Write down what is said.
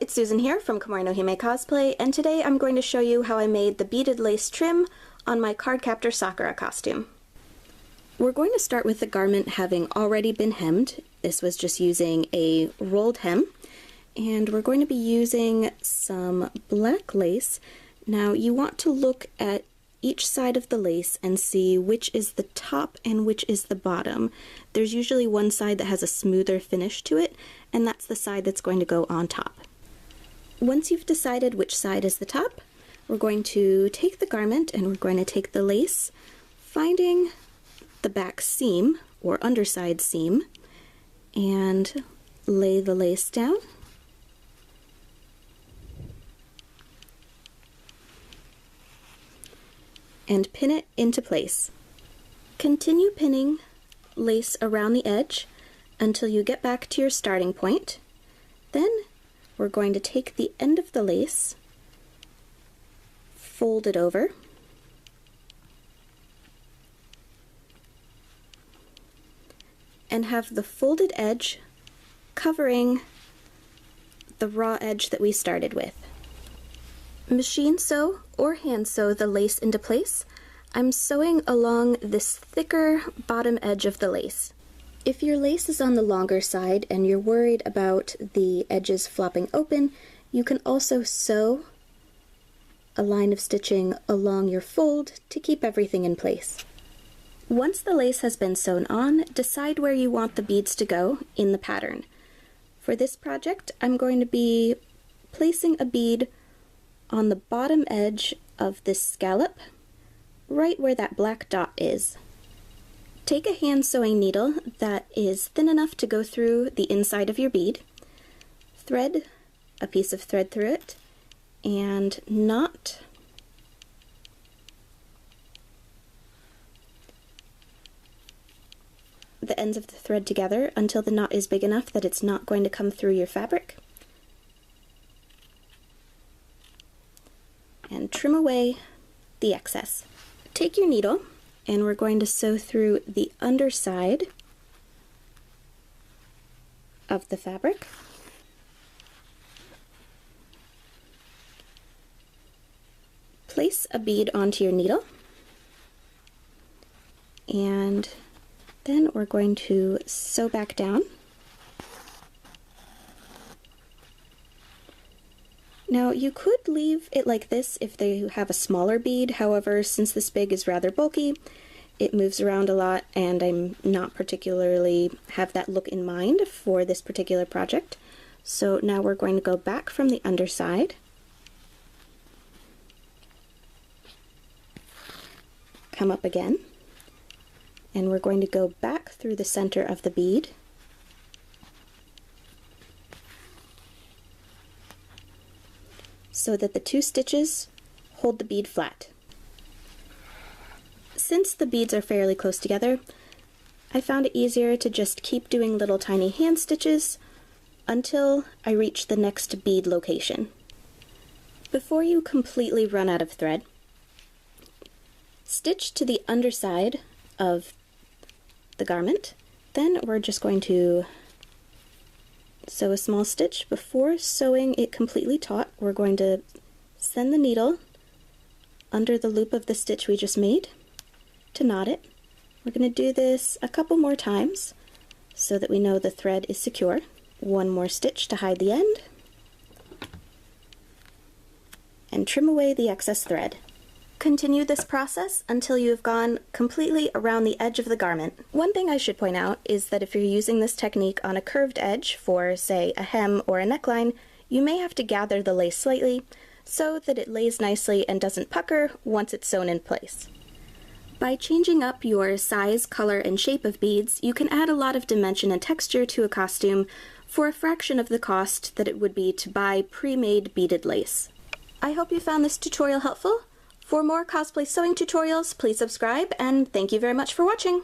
it's Susan here from Komori no Hime Cosplay, and today I'm going to show you how I made the beaded lace trim on my Cardcaptor Sakura costume. We're going to start with the garment having already been hemmed. This was just using a rolled hem, and we're going to be using some black lace. Now you want to look at each side of the lace and see which is the top and which is the bottom. There's usually one side that has a smoother finish to it, and that's the side that's going to go on top. Once you've decided which side is the top, we're going to take the garment and we're going to take the lace, finding the back seam or underside seam, and lay the lace down. And pin it into place. Continue pinning lace around the edge until you get back to your starting point. Then we're going to take the end of the lace, fold it over, and have the folded edge covering the raw edge that we started with. Machine sew or hand sew the lace into place. I'm sewing along this thicker bottom edge of the lace. If your lace is on the longer side and you're worried about the edges flopping open, you can also sew a line of stitching along your fold to keep everything in place. Once the lace has been sewn on, decide where you want the beads to go in the pattern. For this project, I'm going to be placing a bead on the bottom edge of this scallop, right where that black dot is. Take a hand sewing needle that is thin enough to go through the inside of your bead, thread a piece of thread through it, and knot the ends of the thread together until the knot is big enough that it's not going to come through your fabric. And trim away the excess. Take your needle and we're going to sew through the underside of the fabric. Place a bead onto your needle, and then we're going to sew back down. Now you could leave it like this if they have a smaller bead, however, since this big is rather bulky, it moves around a lot and I'm not particularly have that look in mind for this particular project. So now we're going to go back from the underside, come up again, and we're going to go back through the center of the bead, so that the two stitches hold the bead flat. Since the beads are fairly close together, I found it easier to just keep doing little tiny hand stitches until I reach the next bead location. Before you completely run out of thread, stitch to the underside of the garment. Then we're just going to sew a small stitch. Before sewing it completely taut, we're going to send the needle under the loop of the stitch we just made to knot it. We're going to do this a couple more times so that we know the thread is secure. One more stitch to hide the end, and trim away the excess thread. Continue this process until you have gone completely around the edge of the garment. One thing I should point out is that if you're using this technique on a curved edge for, say, a hem or a neckline, you may have to gather the lace slightly so that it lays nicely and doesn't pucker once it's sewn in place. By changing up your size, color, and shape of beads, you can add a lot of dimension and texture to a costume for a fraction of the cost that it would be to buy pre-made beaded lace. I hope you found this tutorial helpful. For more cosplay sewing tutorials, please subscribe, and thank you very much for watching!